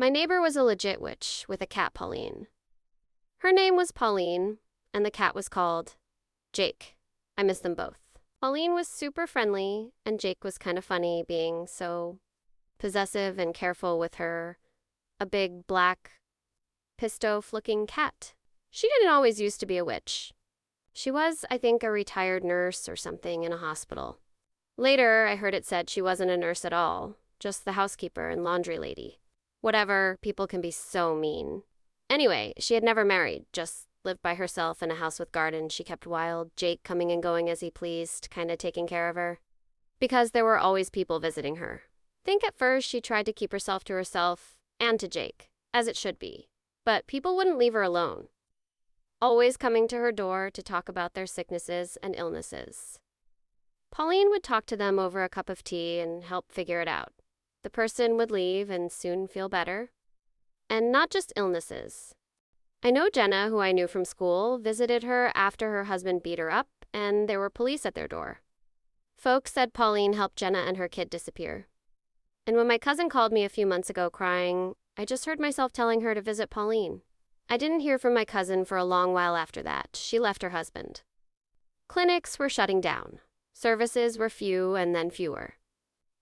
My neighbor was a legit witch with a cat, Pauline. Her name was Pauline, and the cat was called Jake. I miss them both. Pauline was super friendly, and Jake was kind of funny, being so possessive and careful with her, a big, black, pistof-looking cat. She didn't always used to be a witch. She was, I think, a retired nurse or something in a hospital. Later, I heard it said she wasn't a nurse at all, just the housekeeper and laundry lady. Whatever, people can be so mean. Anyway, she had never married, just lived by herself in a house with garden she kept wild, Jake coming and going as he pleased, kinda taking care of her. Because there were always people visiting her. Think at first she tried to keep herself to herself, and to Jake, as it should be. But people wouldn't leave her alone. Always coming to her door to talk about their sicknesses and illnesses. Pauline would talk to them over a cup of tea and help figure it out. The person would leave and soon feel better. And not just illnesses. I know Jenna, who I knew from school, visited her after her husband beat her up, and there were police at their door. Folks said Pauline helped Jenna and her kid disappear. And when my cousin called me a few months ago crying, I just heard myself telling her to visit Pauline. I didn't hear from my cousin for a long while after that. She left her husband. Clinics were shutting down. Services were few and then fewer.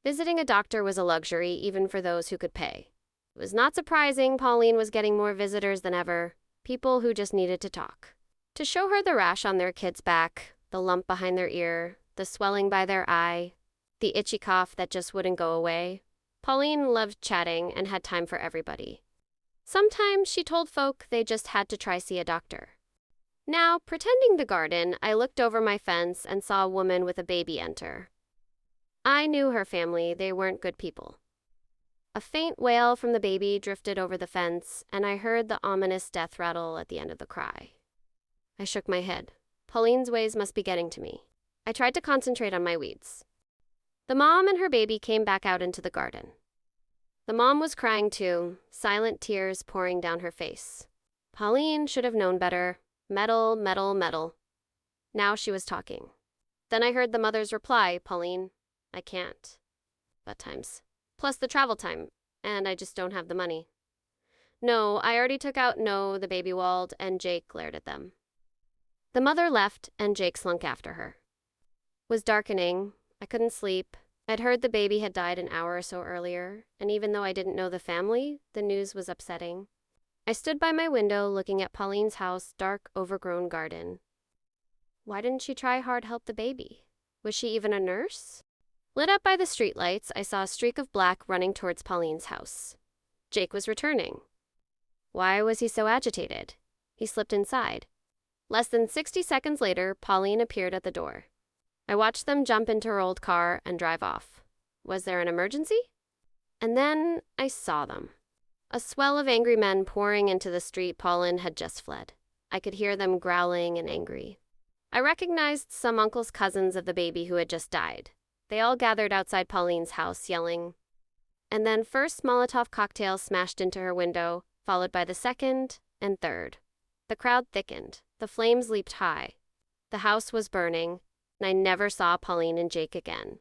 Visiting a doctor was a luxury even for those who could pay. It was not surprising Pauline was getting more visitors than ever, people who just needed to talk. To show her the rash on their kid's back, the lump behind their ear, the swelling by their eye, the itchy cough that just wouldn't go away, Pauline loved chatting and had time for everybody. Sometimes she told folk they just had to try see a doctor. Now, pretending the garden, I looked over my fence and saw a woman with a baby enter. I knew her family, they weren't good people. A faint wail from the baby drifted over the fence, and I heard the ominous death rattle at the end of the cry. I shook my head. Pauline's ways must be getting to me. I tried to concentrate on my weeds. The mom and her baby came back out into the garden. The mom was crying too, silent tears pouring down her face. Pauline should have known better. Metal, metal, metal. Now she was talking. Then I heard the mother's reply, Pauline, I can't. But times. Plus the travel time, and I just don't have the money. No, I already took out no, the baby walled, and Jake glared at them. The mother left, and Jake slunk after her. It was darkening. I couldn't sleep. I'd heard the baby had died an hour or so earlier, and even though I didn't know the family, the news was upsetting. I stood by my window looking at Pauline's house, dark, overgrown garden. Why didn't she try hard help the baby? Was she even a nurse? Lit up by the streetlights, I saw a streak of black running towards Pauline's house. Jake was returning. Why was he so agitated? He slipped inside. Less than 60 seconds later, Pauline appeared at the door. I watched them jump into her old car and drive off. Was there an emergency? And then I saw them. A swell of angry men pouring into the street Pauline had just fled. I could hear them growling and angry. I recognized some uncle's cousins of the baby who had just died. They all gathered outside Pauline's house, yelling. And then first Molotov cocktail smashed into her window, followed by the second and third. The crowd thickened. The flames leaped high. The house was burning, and I never saw Pauline and Jake again.